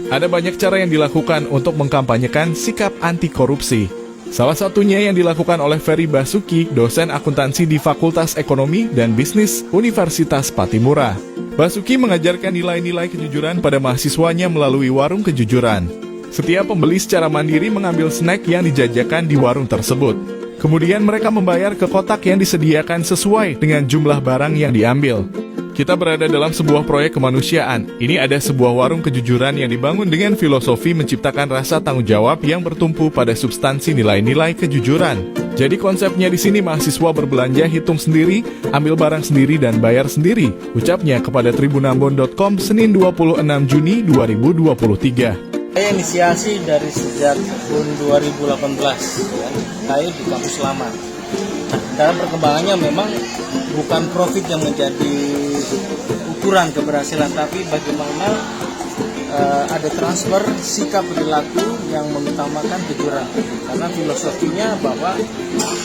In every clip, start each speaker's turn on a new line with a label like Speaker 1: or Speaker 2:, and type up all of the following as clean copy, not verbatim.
Speaker 1: Ada banyak cara yang dilakukan untuk mengkampanyekan sikap anti korupsi. Salah satunya yang dilakukan oleh Ferry Basuki, dosen akuntansi di Fakultas Ekonomi dan Bisnis Universitas Patimura. Basuki mengajarkan nilai-nilai kejujuran pada mahasiswanya melalui warung kejujuran. Setiap pembeli secara mandiri mengambil snack yang dijajakan di warung tersebut. Kemudian mereka membayar ke kotak yang disediakan sesuai dengan jumlah barang yang diambil. Kita berada dalam sebuah proyek kemanusiaan. Ini ada sebuah warung kejujuran yang dibangun dengan filosofi menciptakan rasa tanggung jawab yang bertumpu pada substansi nilai-nilai kejujuran. Jadi konsepnya di sini mahasiswa berbelanja hitung sendiri, ambil barang sendiri dan bayar sendiri, ucapnya kepada tribunambon.com Senin 26 Juni 2023.
Speaker 2: Saya inisiasi dari sejak tahun 2018, ya. Saya di kampus lama. Nah, dalam perkembangannya memang bukan profit yang menjadi ukuran keberhasilan, tapi bagaimana ada transfer sikap perilaku yang mengutamakan kejujuran. Karena filosofinya bahwa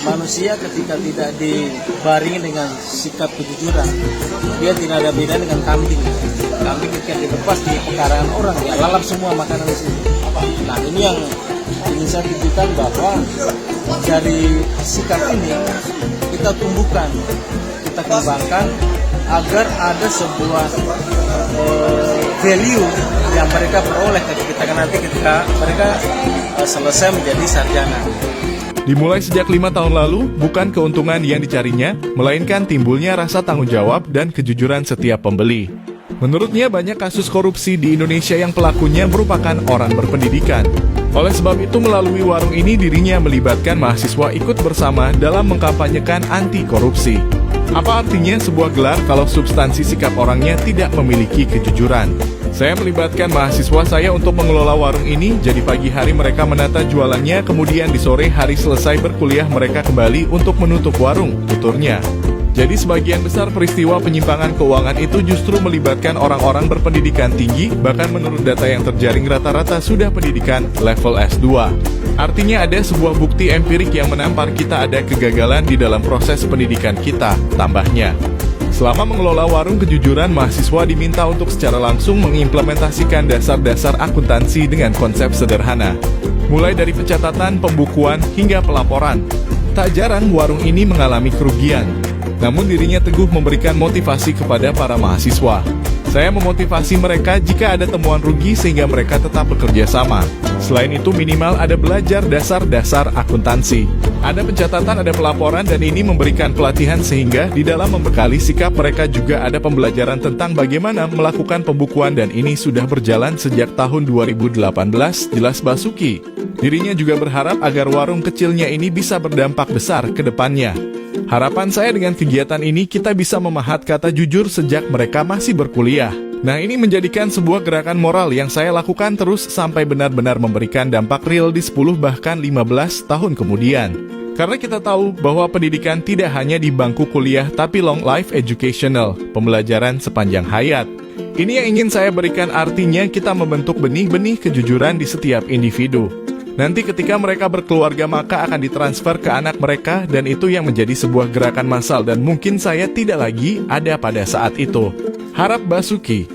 Speaker 2: manusia ketika tidak dibaringi dengan sikap kejujuran, dia tidak ada beda dengan kambing. Kambing ketika dilepas di pekarangan orang, ya lalap semua makanan di sini. Nah, ini yang ingin saya tunjukkan bahwa dari sikap ini kita tumbuhkan, kita kembangkan agar ada sebuah value yang mereka peroleh ketika mereka selesai menjadi sarjana.
Speaker 1: Dimulai sejak 5 tahun lalu, bukan keuntungan yang dicarinya, melainkan timbulnya rasa tanggung jawab dan kejujuran setiap pembeli. Menurutnya banyak kasus korupsi di Indonesia yang pelakunya merupakan orang berpendidikan. Oleh sebab itu melalui warung ini dirinya melibatkan mahasiswa ikut bersama dalam mengkampanyekan anti korupsi. Apa artinya sebuah gelar kalau substansi sikap orangnya tidak memiliki kejujuran? Saya melibatkan mahasiswa saya untuk mengelola warung ini, jadi pagi hari mereka menata jualannya, kemudian di sore hari selesai berkuliah mereka kembali untuk menutup warung, tuturnya. Jadi sebagian besar peristiwa penyimpangan keuangan itu justru melibatkan orang-orang berpendidikan tinggi, bahkan menurut data yang terjaring rata-rata sudah pendidikan level S2. Artinya ada sebuah bukti empirik yang menampar kita ada kegagalan di dalam proses pendidikan kita, tambahnya. Selama mengelola warung kejujuran, mahasiswa diminta untuk secara langsung mengimplementasikan dasar-dasar akuntansi dengan konsep sederhana. Mulai dari pencatatan, pembukuan, hingga pelaporan. Tak jarang warung ini mengalami kerugian. Namun dirinya teguh memberikan motivasi kepada para mahasiswa. Saya memotivasi mereka jika ada temuan rugi sehingga mereka tetap bekerja sama. Selain itu minimal ada belajar dasar-dasar akuntansi. Ada pencatatan, ada pelaporan, dan ini memberikan pelatihan sehingga di dalam membekali sikap mereka juga ada pembelajaran tentang bagaimana melakukan pembukuan dan ini sudah berjalan sejak tahun 2018, jelas Basuki. Dirinya juga berharap agar warung kecilnya ini bisa berdampak besar ke depannya. Harapan saya dengan kegiatan ini kita bisa memahat kata jujur sejak mereka masih berkuliah. Nah, ini menjadikan sebuah gerakan moral yang saya lakukan terus sampai benar-benar memberikan dampak real di 10 bahkan 15 tahun kemudian. Karena kita tahu bahwa pendidikan tidak hanya di bangku kuliah tapi long life educational, pembelajaran sepanjang hayat. Ini yang ingin saya berikan, artinya kita membentuk benih-benih kejujuran di setiap individu. Nanti ketika mereka berkeluarga maka akan ditransfer ke anak mereka dan itu yang menjadi sebuah gerakan massal dan mungkin saya tidak lagi ada pada saat itu. Harap Basuki.